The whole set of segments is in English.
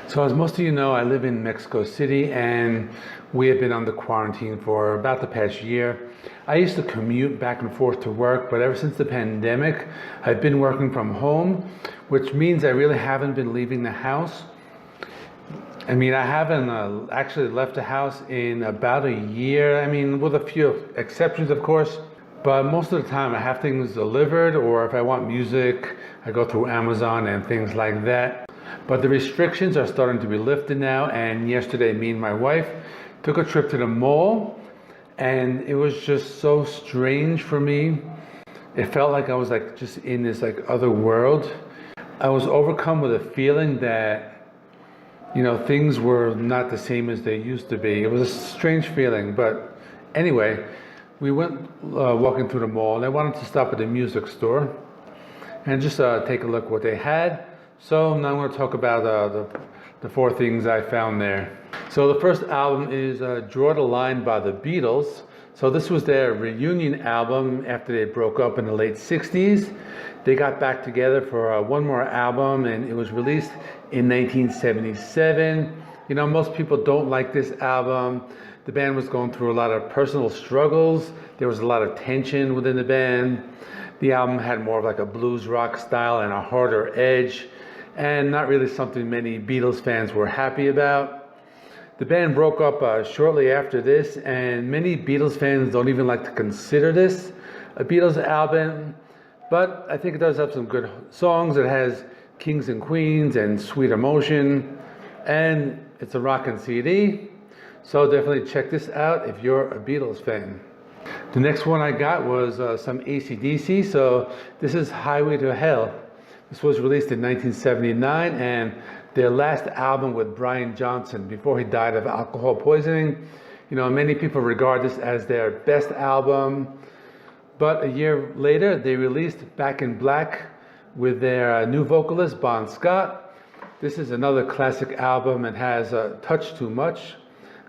So as most of you know, I live in Mexico City and we have been under quarantine for about the past year. I used to commute back and forth to work, but ever since the pandemic, I've been working from home, which means I really haven't been leaving the house. I mean, I haven't actually left the house in about a year. I mean, with a few exceptions, of course. But most of the time I have things delivered, or if I want music, I go through Amazon and things like that. But the restrictions are starting to be lifted now, and yesterday me and my wife took a trip to the mall, and it was just so strange for me. It felt like I was like just in this like other world. I was overcome with a feeling that, you know, things were not the same as they used to be. It was a strange feeling, but anyway, we went walking through the mall, and I wanted to stop at the music store and just take a look what they had. So now I'm going to talk about the four things I found there. So the first album is Draw the Line by the Beatles. So this was their reunion album after they broke up in the late 60s. They got back together for one more album, and it was released in 1977. You know, most people don't like this album. The band was going through a lot of personal struggles. There was a lot of tension within the band. The album had more of like a blues rock style and a harder edge, and not really something many Beatles fans were happy about. The band broke up shortly after this, and many Beatles fans don't even like to consider this a Beatles album, but I think it does have some good songs. It has Kings and Queens and Sweet Emotion, and it's a rockin' CD, so definitely check this out if you're a Beatles fan. The next one I got was some ACDC, so this is Highway to Hell. This was released in 1979, and their last album with Brian Johnson before he died of alcohol poisoning. You know, many people regard this as their best album, but a year later they released Back in Black with their new vocalist Bon Scott. This is another classic album. It has Touch Too Much,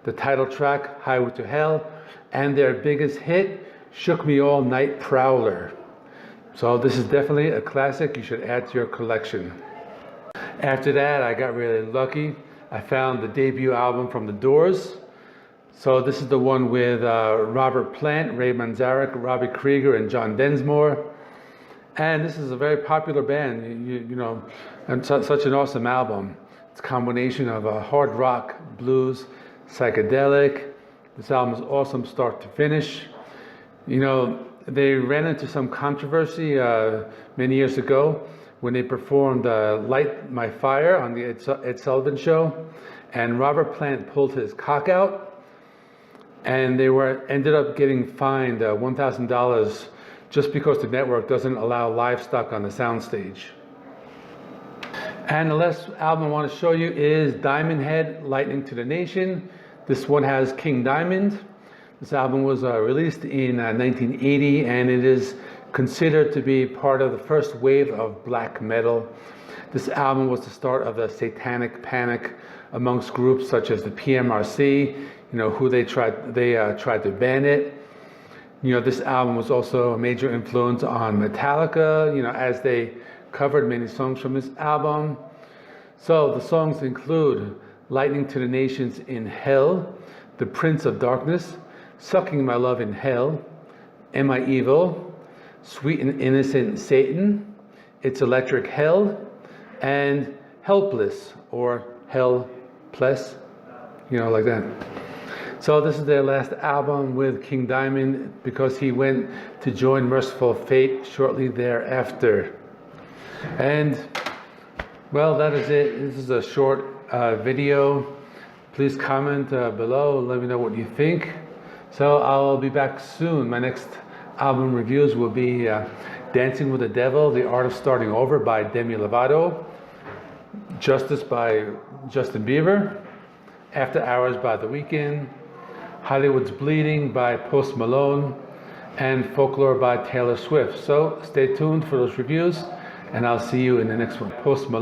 the title track Highway to Hell, and their biggest hit, Shook Me All Night Prowler. So this is definitely a classic you should add to your collection. After that, I got really lucky. I found the debut album from The Doors. So this is the one with Robert Plant, Ray Manzarek, Robbie Krieger, and John Densmore. And this is a very popular band, you know, and such an awesome album. It's a combination of hard rock, blues, psychedelic. This album is awesome start to finish. You know, they ran into some controversy many years ago when they performed Light My Fire on the Ed Sullivan Show, and Robert Plant pulled his cock out, and they ended up getting fined $1,000 just because the network doesn't allow livestock on the soundstage. And the last album I want to show you is Diamond Head, Lightning to the Nation. This one has King Diamond. This album was released in 1980, and it is considered to be part of the first wave of black metal. This album was the start of the satanic panic amongst groups such as the PMRC, you know, who they tried to ban it. You know, this album was also a major influence on Metallica, you know, as they covered many songs from this album. So the songs include Lightning to the Nations in Hell, The Prince of Darkness, Sucking My Love in Hell, Am I Evil, Sweet and Innocent Satan, It's Electric Hell, and Helpless, or Helpless, you know, like that. So this is their last album with King Diamond because he went to join Merciful Fate shortly thereafter. And well, that is it. This is a short video. Please comment below, let me know what you think. So I'll be back soon. My next album reviews will be Dancing with the Devil, The Art of Starting Over by Demi Lovato, Justice by Justin Bieber, After Hours by The Weeknd, Hollywood's Bleeding by Post Malone, and Folklore by Taylor Swift. So stay tuned for those reviews, and I'll see you in the next one. Post Malone.